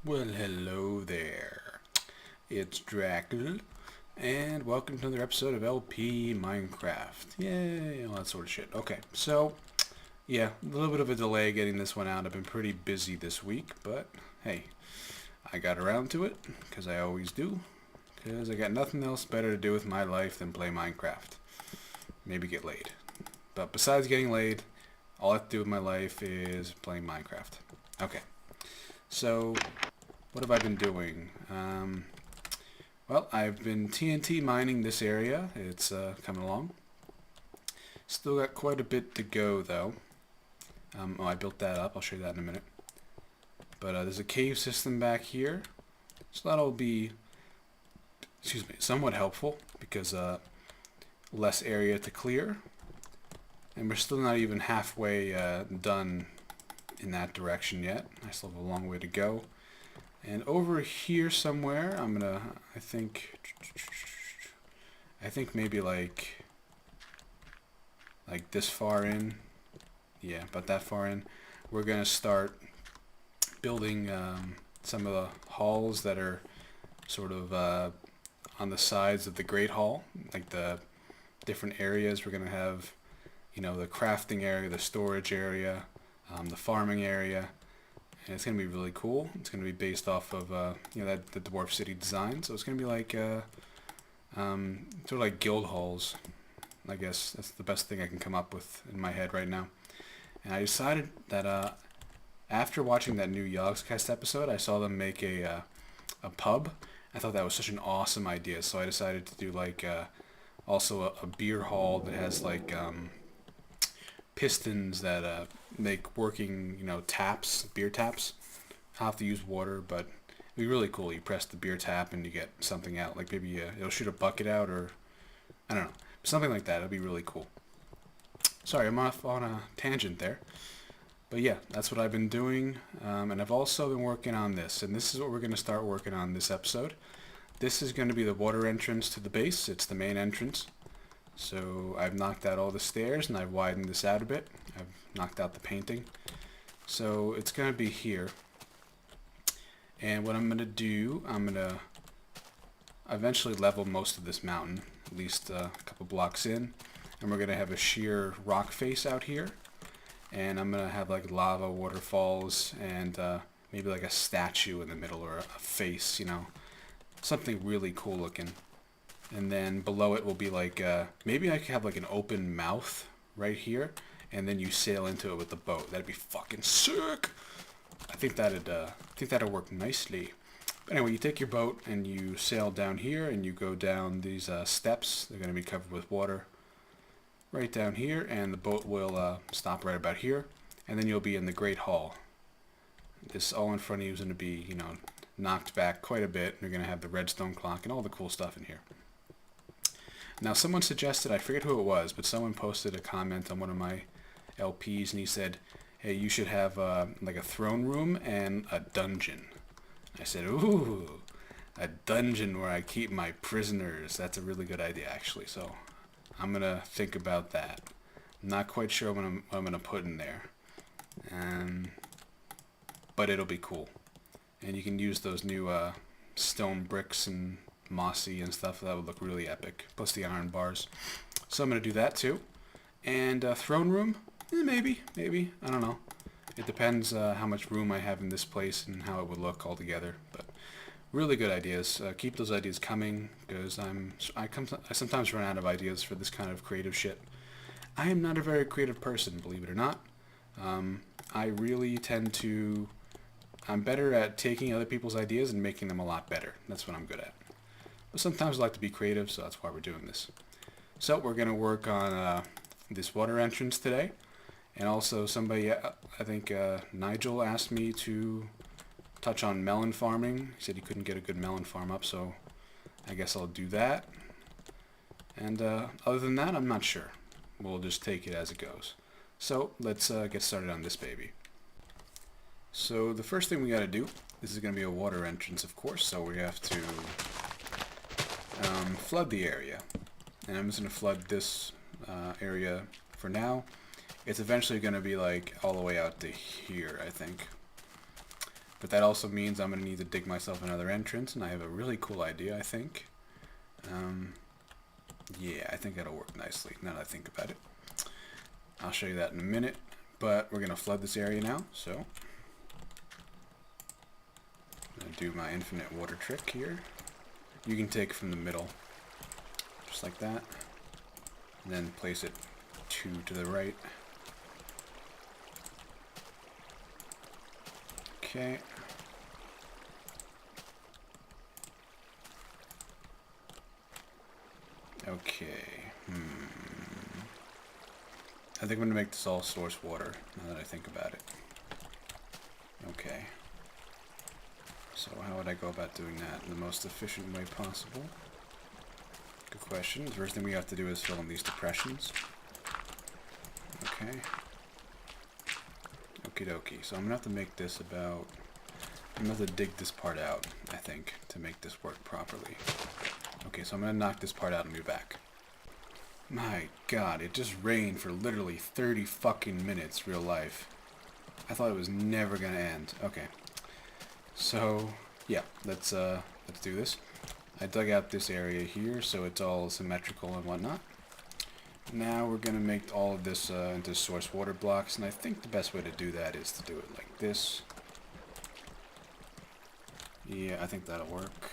Well, hello there. It's Drakhl, and welcome to another episode of LP Minecraft. Yay, all that sort of shit. Okay, so, yeah, a little bit of a delay getting this one out. I've been pretty busy this week, but hey, I got around to it, because I always do, because I got nothing else better to do with my life than play Minecraft. Maybe get laid. But besides getting laid, all I have to do with my life is playing Minecraft. Okay, so what have I been doing? Well, I've been TNT mining this area. It's coming along. Still got quite a bit to go, though. I built that up. I'll show you that in a minute. But there's a cave system back here. So that'll be, somewhat helpful because less area to clear. And we're still not even halfway done in that direction yet. I still have a long way to go. And over here somewhere, I think maybe like this far in. Yeah, about that far in. We're gonna start building some of the halls that are sort of on the sides of the Great Hall, like the different areas. We're gonna have, the crafting area, the storage area, the farming area. And it's going to be really cool. It's going to be based off of, that the Dwarf City design. So it's going to be like, sort of like guild halls. I guess that's the best thing I can come up with in my head right now. And I decided that after watching that new Yogscast episode, I saw them make a pub. I thought that was such an awesome idea. So I decided to do like also a beer hall that has like pistons that make working, taps, beer taps. I'll have to use water, but it'd be really cool. You press the beer tap and you get something out. Like maybe it'll shoot a bucket out, or I don't know, something like that. It'll be really cool. Sorry, I'm off on a tangent there. But yeah, that's what I've been doing. And I've also been working on this. And this is what we're going to start working on this episode. This is going to be the water entrance to the base. It's the main entrance. So I've knocked out all the stairs and I've widened this out a bit. I've knocked out the painting. So it's going to be here. And what I'm going to do, I'm going to eventually level most of this mountain, at least a couple blocks in. And we're going to have a sheer rock face out here. And I'm going to have like lava waterfalls and maybe like a statue in the middle, or a face, something really cool looking. And then below it will be like, maybe I could have like an open mouth right here, and then you sail into it with the boat. That'd be fucking sick. I think that'd work nicely. But anyway, you take your boat and you sail down here, and you go down these steps. They're going to be covered with water right down here, and the boat will stop right about here, and then you'll be in the Great Hall. This all in front of you is going to be, knocked back quite a bit. You're going to have the redstone clock and all the cool stuff in here. Now, someone suggested, I forget who it was, but someone posted a comment on one of my LPs, and he said, hey, you should have like a throne room and a dungeon. I said, ooh, a dungeon where I keep my prisoners. That's a really good idea, actually, so I'm going to think about that. I'm not quite sure what I'm going to put in there, but it'll be cool. And you can use those new stone bricks and mossy and stuff. That would look really epic, plus the iron bars. So I'm going to do that too. And throne room, maybe, I don't know. It depends how much room I have in this place and how it would look altogether. But really good ideas. Keep those ideas coming, because I sometimes run out of ideas for this kind of creative shit. I am not a very creative person, believe it or not. I really I'm better at taking other people's ideas and making them a lot better. That's what I'm good at. But sometimes I like to be creative, so that's why we're doing this. So we're going to work on this water entrance today. And also somebody, I think Nigel, asked me to touch on melon farming. He said he couldn't get a good melon farm up, so I guess I'll do that. And other than that, I'm not sure. We'll just take it as it goes. So let's get started on this baby. So the first thing we got to do, this is going to be a water entrance, of course, so we have to flood the area. And I'm just going to flood this area for now. It's eventually going to be like all the way out to here, I think. But that also means I'm going to need to dig myself another entrance, and I have a really cool idea, I think. Yeah, I think that'll work nicely, now that I think about it. I'll show you that in a minute, but we're going to flood this area now, so I'm going to do my infinite water trick here. You can take from the middle, just like that, and then place it 2 to the right. Okay. Okay. I think I'm going to make this all source water, now that I think about it. Okay. So how would I go about doing that in the most efficient way possible? Good question. The first thing we have to do is fill in these depressions. Okay. Okie dokie. So I'm going to have to make this about... I'm going to have to dig this part out, I think, to make this work properly. Okay, so I'm going to knock this part out and be back. My god, it just rained for literally 30 fucking minutes, real life. I thought it was never going to end. Okay. So, yeah, let's do this. I dug out this area here, so it's all symmetrical and whatnot. Now we're going to make all of this into source water blocks, and I think the best way to do that is to do it like this. Yeah, I think that'll work.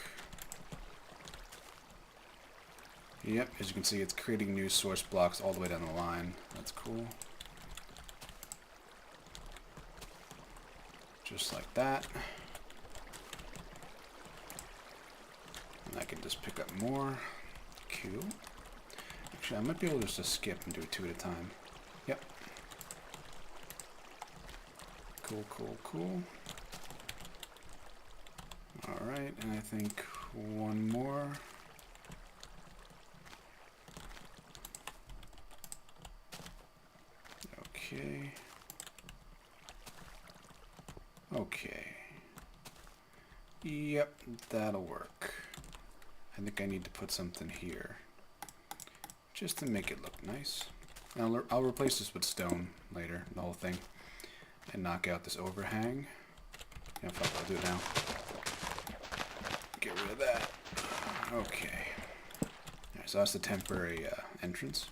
Yep, as you can see, it's creating new source blocks all the way down the line. That's cool. Just like that. And I can just pick up more. Cool. Actually, I might be able just to skip and do it 2 at a time. Yep. Cool, cool, cool. Alright, and I think one more. Okay. Okay. Yep, that'll work. I think I need to put something here, just to make it look nice. I'll replace this with stone later, the whole thing, and knock out this overhang. Yeah, fuck, I'll do it now. Get rid of that. Okay. Alright, so that's the temporary entrance.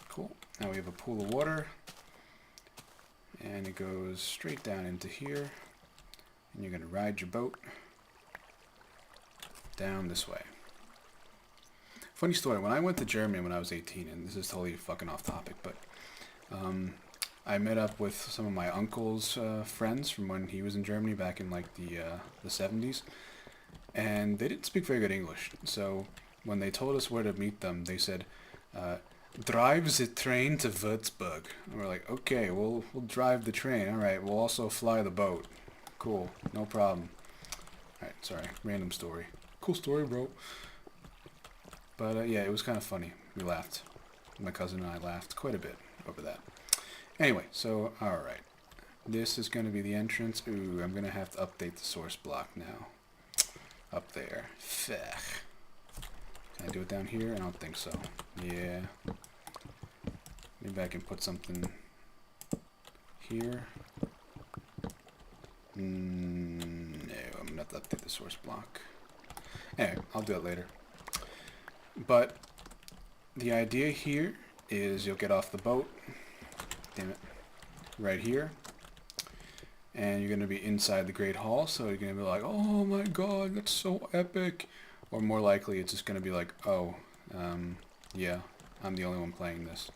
Cool. Now we have a pool of water, and it goes straight down into here, and you're going to ride your boat down this way. Funny story, when I went to Germany when I was 18, and this is totally fucking off topic, but I met up with some of my uncle's friends from when he was in Germany back in like the 70s, and they didn't speak very good English, so when they told us where to meet them, they said, drive the train to Würzburg. And we're like, okay, we'll drive the train. Alright, we'll also fly the boat. Cool, no problem. Alright, sorry, random story. Cool story, bro. But yeah, it was kind of funny. We laughed. My cousin and I laughed quite a bit over that. Anyway, so, alright. This is going to be the entrance. Ooh, I'm going to have to update the source block now. Up there. Fech. Can I do it down here? I don't think so. Yeah. Maybe I can put something here. No, I'm going to have to update the source block. Anyway, I'll do it later. But the idea here is you'll get off the boat. Damn it. Right here. And you're going to be inside the Great Hall, so you're going to be like, oh my god, that's so epic. Or more likely, it's just going to be like, oh, yeah, I'm the only one playing this.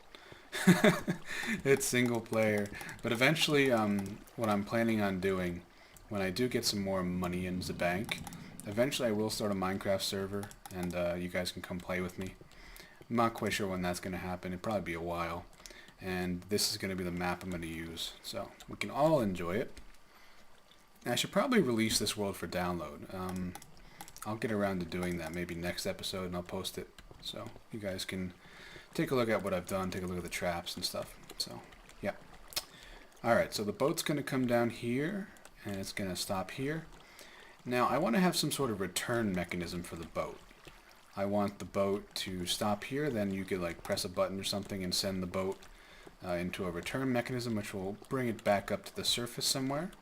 It's single player. But eventually, what I'm planning on doing, when I do get some more money in the bank, eventually I will start a Minecraft server, and you guys can come play with me. I'm not quite sure when that's going to happen. It'll probably be a while. And this is going to be the map I'm going to use. So we can all enjoy it. And I should probably release this world for download. I'll get around to doing that maybe next episode, and I'll post it. So you guys can take a look at what I've done, take a look at the traps and stuff. So, yeah. Alright, so the boat's going to come down here, and it's going to stop here. Now, I want to have some sort of return mechanism for the boat. I want the boat to stop here, then you could like press a button or something and send the boat into a return mechanism, which will bring it back up to the surface somewhere.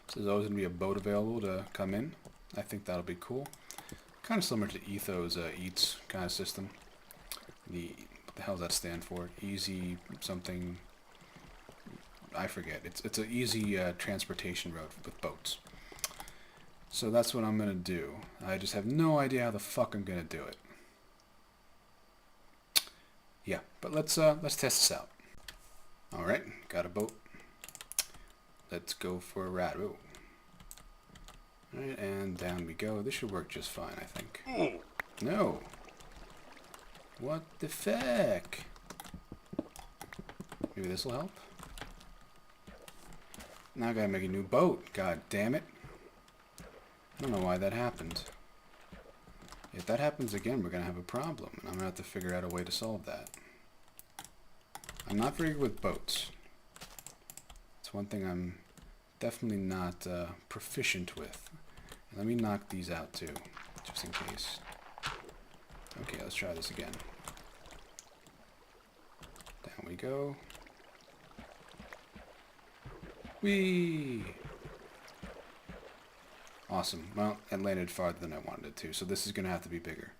So there's always going to be a boat available to come in. I think that'll be cool. Kind of similar to Etho's Eats kind of system. What the hell does that stand for? Easy something. I forget. It's an easy transportation road with boats. So that's what I'm gonna do. I just have no idea how the fuck I'm gonna do it. Yeah, but let's test this out. All right, got a boat. Let's go for a ride. Ooh. All right, and down we go. This should work just fine, I think. No. What the fuck? Maybe this will help. Now I gotta make a new boat. God damn it. I don't know why that happened. If that happens again, we're gonna have a problem, and I'm gonna have to figure out a way to solve that. I'm not very good with boats. It's one thing I'm definitely not proficient with. Let me knock these out too, just in case. Okay, let's try this again. Down we go. Whee! Awesome. Well, it landed farther than I wanted it to, so this is going to have to be bigger.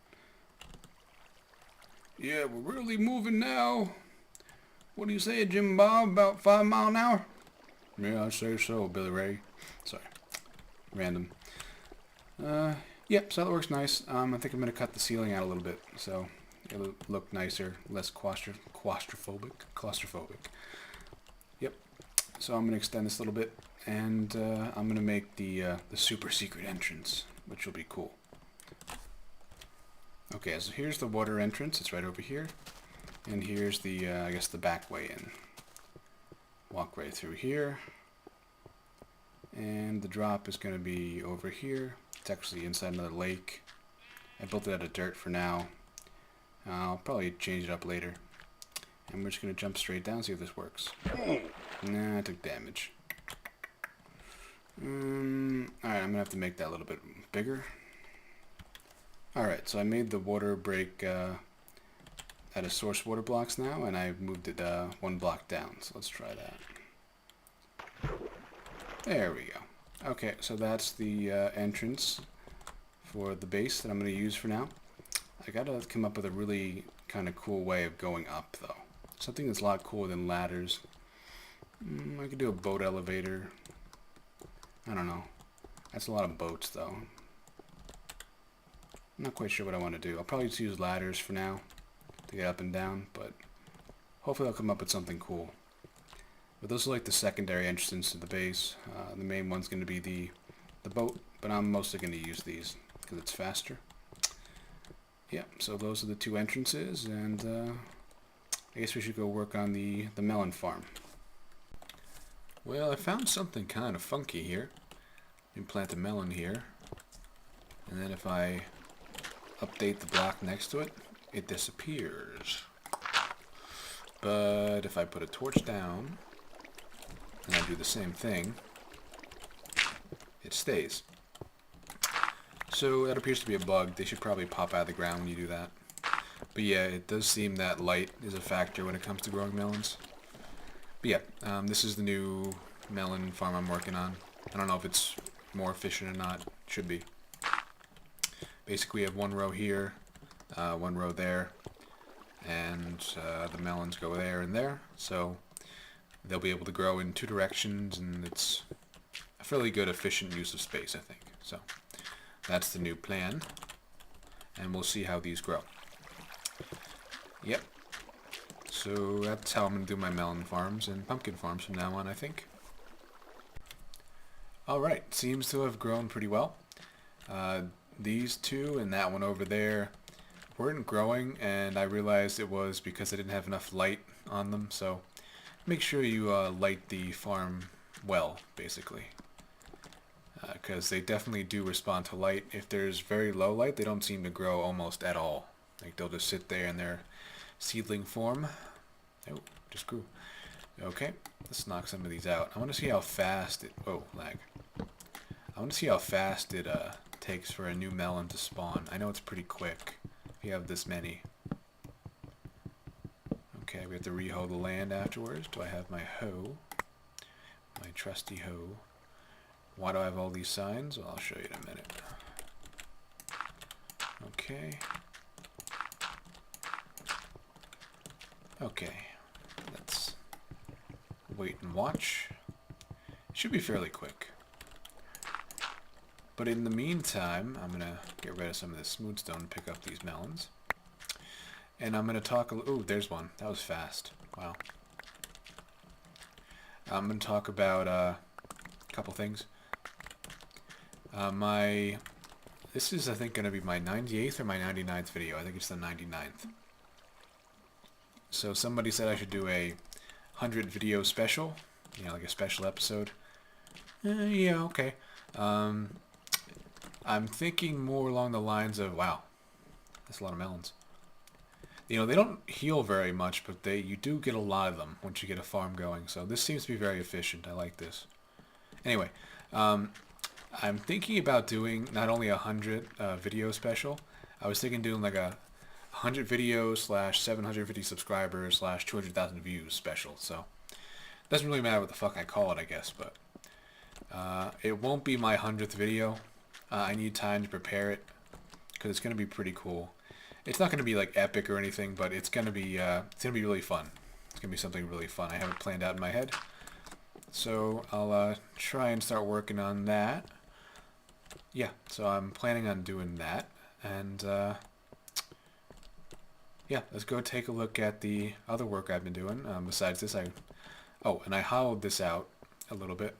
Yeah, we're really moving now. What do you say, Jim Bob? About 5 miles an hour? Yeah, I say so, Billy Ray. Sorry. Random. Yep, so that works nice. I think I'm going to cut the ceiling out a little bit, so it'll look nicer, less claustrophobic. Yep. So I'm going to extend this a little bit, and I'm going to make the super secret entrance, which will be cool. Okay, so here's the water entrance. It's right over here. And here's the, I guess, the back way in. Walk right through here. And the drop is going to be over here. It's actually inside another lake. I built it out of dirt for now. I'll probably change it up later. And we're just going to jump straight down, see if this works. Nah, I took damage. Alright, I'm going to have to make that a little bit bigger. Alright, so I made the water break out of source water blocks now, and I moved it 1 block down. So let's try that. There we go. Okay, so that's the entrance for the base that I'm going to use for now. I got to come up with a really kind of cool way of going up, though. Something that's a lot cooler than ladders. I could do a boat elevator. I don't know. That's a lot of boats, though. I'm not quite sure what I want to do. I'll probably just use ladders for now to get up and down, but hopefully I'll come up with something cool. But those are like the secondary entrances to the base. The main one's going to be the boat, but I'm mostly going to use these because it's faster. Yeah, so those are the 2 entrances, and I guess we should go work on the melon farm. Well, I found something kind of funky here. You plant a melon here, and then if I update the block next to it, it disappears. But if I put a torch down, and I do the same thing, it stays. So that appears to be a bug. They should probably pop out of the ground when you do that. But yeah, it does seem that light is a factor when it comes to growing melons. But yeah, this is the new melon farm I'm working on. I don't know if it's more efficient or not. It should be. Basically, we have 1 row here, 1 row there, and the melons go there and there. So they'll be able to grow in 2 directions, and it's a fairly good, efficient use of space, I think. So that's the new plan, and we'll see how these grow. Yep. So that's how I'm going to do my melon farms and pumpkin farms from now on, I think. Alright, seems to have grown pretty well. These 2 and that one over there weren't growing, and I realized it was because I didn't have enough light on them, so make sure you light the farm well, basically. Because they definitely do respond to light. If there's very low light, they don't seem to grow almost at all. Like, they'll just sit there in their seedling form. Oh, just grew. Okay, let's knock some of these out. I want to see how fast it... Oh, lag. I want to see how fast it takes for a new melon to spawn. I know it's pretty quick if you have this many. Okay, we have to re-hoe the land afterwards. Do I have my hoe? My trusty hoe. Why do I have all these signs? Well, I'll show you in a minute. Okay. Okay. Let's wait and watch. Should be fairly quick. But in the meantime, I'm going to get rid of some of this smooth stone and pick up these melons. And I'm going to talk a little... Ooh, there's one. That was fast. Wow. I'm going to talk about a couple things. This is, I think, going to be my 98th or my 99th video. I think it's the 99th. So somebody said I should do a 100 video special. You know, like a special episode. Yeah, okay. I'm thinking more along the lines of... Wow. That's a lot of melons. You know, they don't heal very much, but you do get a lot of them once you get a farm going. So this seems to be very efficient. I like this. Anyway, I'm thinking about doing not only a 100 video special. I was thinking doing like a 100 videos / 750 subscribers / 200,000 views special. So it doesn't really matter what the fuck I call it, I guess. But it won't be my 100th video. I need time to prepare it because it's going to be pretty cool. It's not going to be like epic or anything, but it's going to be really fun. It's going to be something really fun. I have it planned out in my head. So I'll try and start working on that. Yeah, so I'm planning on doing that. And yeah, let's go take a look at the other work I've been doing. Besides this, oh, and I hollowed this out a little bit.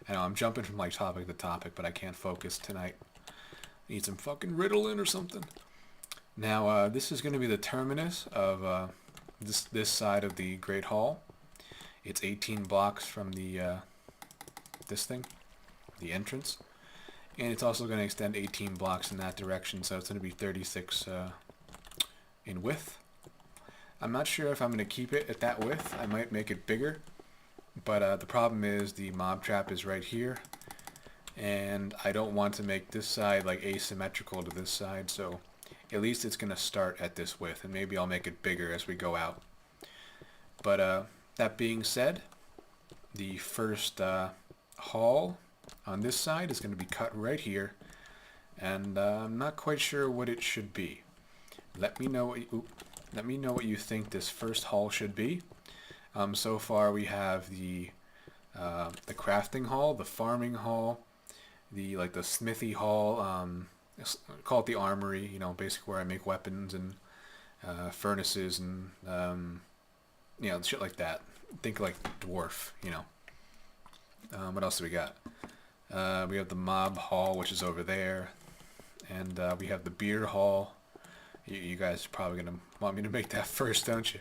I know I'm jumping from like topic to topic, but I can't focus tonight. Need some fucking Ritalin or something. Now, this is going to be the terminus of this side of the Great Hall. It's 18 blocks from the this thing, the entrance, and it's also going to extend 18 blocks in that direction, so it's going to be 36 in width. I'm not sure if I'm going to keep it at that width. I might make it bigger, but the problem is the mob trap is right here, and I don't want to make this side like asymmetrical to this side, so at least it's going to start at this width, and maybe I'll make it bigger as we go out. But that being said, the first hall on this side is going to be cut right here, and I'm not quite sure what it should be. Let me know what you think this first hall should be. So far we have the crafting hall, the farming hall, the smithy hall. Call it the armory, you know, basically where I make weapons and furnaces and you know, shit like that. Think like dwarf, you know. What else do we got? We have the mob hall, which is over there, and we have the beer hall. You guys are probably gonna want me to make that first, don't you?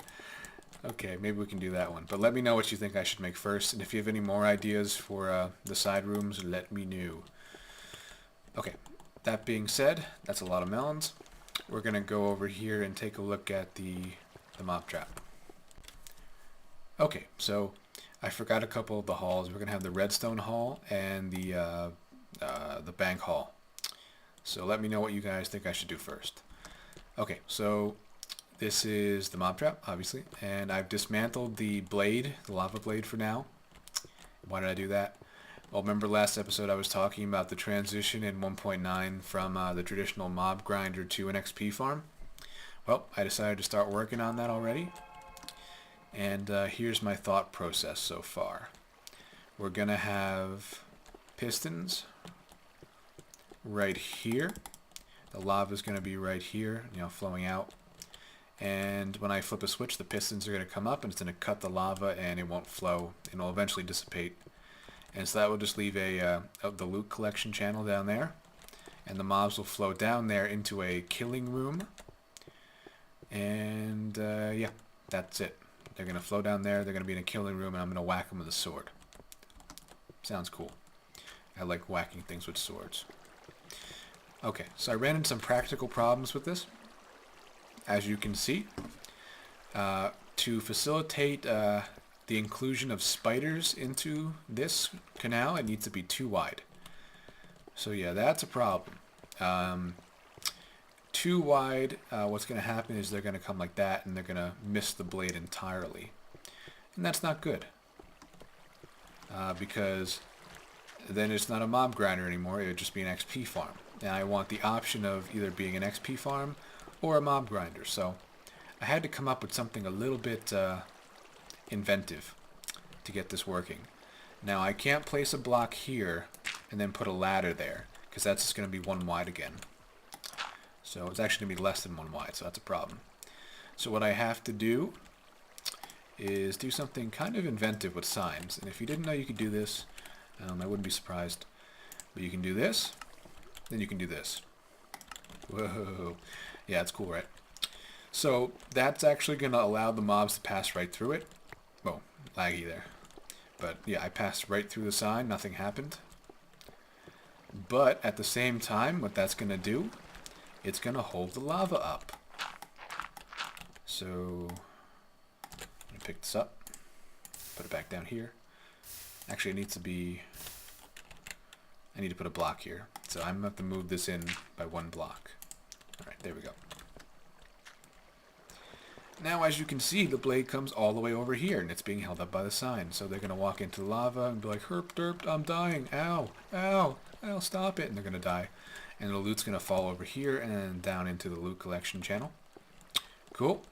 Okay, maybe we can do that one. But let me know what you think I should make first, and if you have any more ideas for the side rooms, let me know. Okay. That being said, that's a lot of melons. We're going to go over here and take a look at the mob trap. Okay, so I forgot a couple of the halls. We're going to have the redstone hall and the bank hall. So let me know what you guys think I should do first. Okay, so this is the mob trap, obviously, and I've dismantled the blade, the lava blade for now. Why did I do that? Well, remember last episode I was talking about the transition in 1.9 from the traditional mob grinder to an XP farm? Well, I decided to start working on that already. And here's my thought process so far. We're going to have pistons right here. The lava is going to be right here, you know, flowing out. And when I flip a switch, the pistons are going to come up and it's going to cut the lava and it won't flow and it'll eventually dissipate. And so that will just leave the loot collection channel down there. And the mobs will flow down there into a killing room. And yeah, that's it. They're going to flow down there, they're going to be in a killing room, and I'm going to whack them with a sword. Sounds cool. I like whacking things with swords. Okay, so I ran into some practical problems with this. As you can see, to facilitate the inclusion of spiders into this canal, it needs to be too wide. So yeah, that's a problem. Too wide, what's going to happen is they're going to come like that and they're going to miss the blade entirely. And that's not good. Because then it's not a mob grinder anymore. It would just be an XP farm. And I want the option of either being an XP farm or a mob grinder. So I had to come up with something a little bit inventive to get this working. Now I can't place a block here and then put a ladder there, because that's just going to be one wide again. So it's actually going to be less than one wide, so that's a problem. So what I have to do is do something kind of inventive with signs. And if you didn't know you could do this, I wouldn't be surprised. But you can do this, then you can do this. Whoa. Yeah, it's cool, right? So that's actually going to allow the mobs to pass right through it. Whoa, laggy there. But yeah, I passed right through the sign, nothing happened. But at the same time, what that's going to do, it's going to hold the lava up. So I'm going to pick this up, put it back down here. Actually, it needs to be, I need to put a block here. So I'm going to have to move this in by one block. Alright, there we go. Now, as you can see, the blade comes all the way over here, and it's being held up by the sign. So they're going to walk into the lava and be like, herp derp, I'm dying, ow, ow, ow, stop it, and they're going to die. And the loot's going to fall over here and down into the loot collection channel. Cool.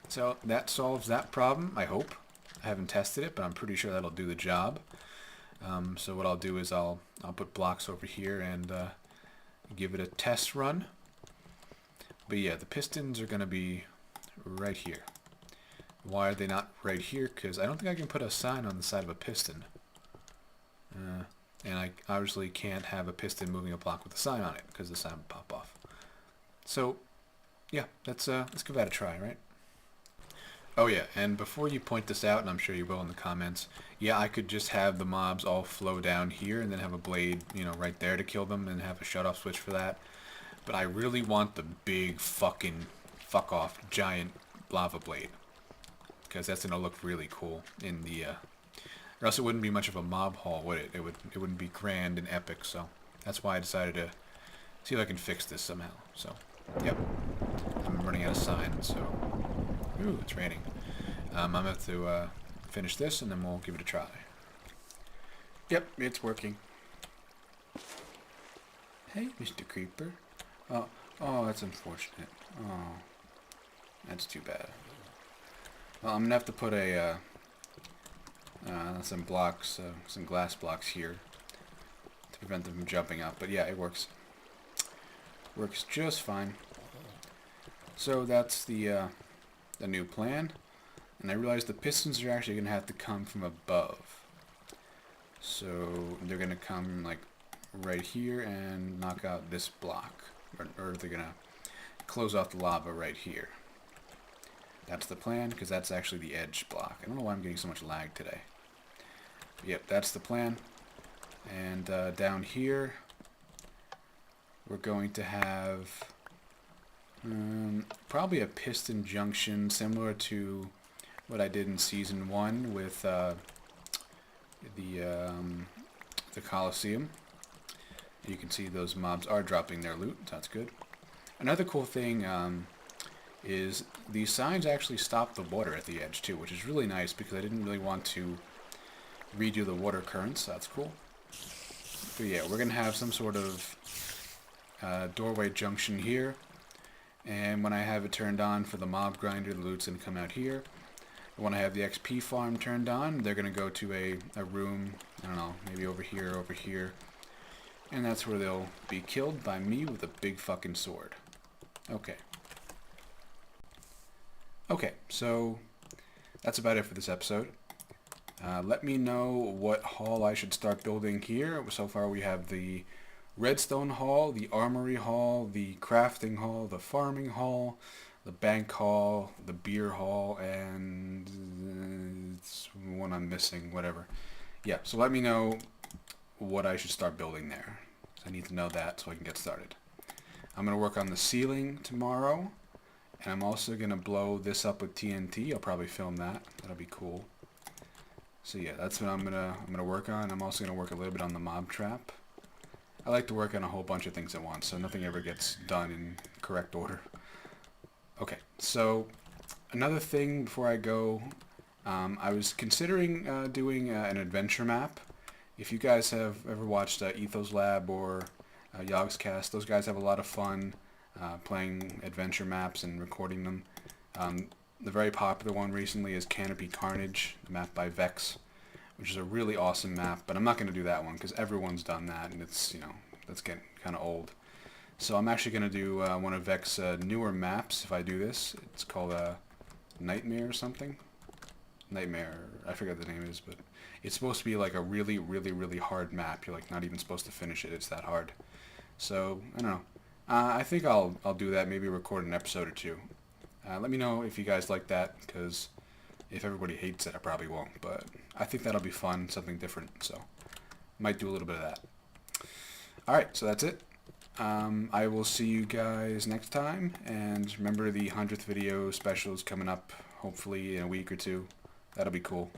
So that solves that problem, I hope. I haven't tested it, but I'm pretty sure that'll do the job. So what I'll do is I'll put blocks over here and give it a test run. But yeah, the pistons are going to be right here. Why are they not right here? Because I don't think I can put a sign on the side of a piston. And I obviously can't have a piston moving a block with a sign on it, because the sign would pop off. So, yeah, let's give that a try, right? Oh yeah, and before you point this out, and I'm sure you will in the comments, yeah, I could just have the mobs all flow down here and then have a blade, you know, right there to kill them and have a shut-off switch for that. But I really want the big fucking fuck-off giant lava blade, because that's going to look really cool in the... or else it wouldn't be much of a mob haul, would it? It wouldn't be grand and epic, so that's why I decided to see if I can fix this somehow. So, yep. I'm running out of signs, so... Ooh, it's raining. I'm going to have to finish this, and then we'll give it a try. Yep, it's working. Hey, Mr. Creeper. Oh, that's unfortunate. Oh, that's too bad. Well, I'm going to have to put a... some blocks, some glass blocks here to prevent them from jumping up. But yeah, it works. Works just fine. So that's the new plan. And I realized the pistons are actually going to have to come from above. So they're going to come like right here and knock out this block. Or they're going to close off the lava right here. That's the plan, because that's actually the edge block. I don't know why I'm getting so much lag today. Yep, that's the plan. And down here, we're going to have probably a piston junction similar to what I did in Season 1 with the Coliseum. You can see those mobs are dropping their loot, so that's good. Another cool thing is these signs actually stop the water at the edge too, which is really nice because I didn't really want to redo the water currents, so that's cool. But yeah, we're going to have some sort of doorway junction here, and when I have it turned on for the mob grinder, the loot's going to come out here. When I have the XP farm turned on, they're going to go to a room, I don't know, maybe over here, and that's where they'll be killed by me with a big fucking sword. Okay. Okay, so that's about it for this episode. Let me know what hall I should start building here. So far we have the redstone hall, the armory hall, the crafting hall, the farming hall, the bank hall, the beer hall, and it's one I'm missing, whatever. Yeah, so let me know what I should start building there. I need to know that so I can get started. I'm going to work on the ceiling tomorrow. And I'm also going to blow this up with TNT. I'll probably film that. That'll be cool. So yeah, that's what I'm gonna work on. I'm also going to work a little bit on the mob trap. I like to work on a whole bunch of things at once, so nothing ever gets done in correct order. Okay, so another thing before I go, I was considering doing an adventure map if you guys have ever watched Ethos Lab or Yogscast, those guys have a lot of fun playing adventure maps and recording them. The very popular one recently is Canopy Carnage, a map by Vex, which is a really awesome map, but I'm not going to do that one because everyone's done that, and it's, that's getting kind of old. So I'm actually going to do one of Vex's newer maps if I do this. It's called Nightmare or something. Nightmare, I forget what the name is, but it's supposed to be like a really, really, really hard map. You're like not even supposed to finish it. It's that hard. So, I don't know. I think I'll do that, maybe record an episode or two. Let me know if you guys like that, because if everybody hates it, I probably won't. But I think that'll be fun, something different. So, might do a little bit of that. Alright, so that's it. I will see you guys next time, and remember the 100th video special is coming up, hopefully in a week or two. That'll be cool.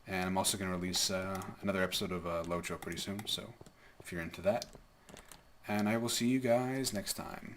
And I'm also going to release another episode of Locho pretty soon, so if you're into that. And I will see you guys next time.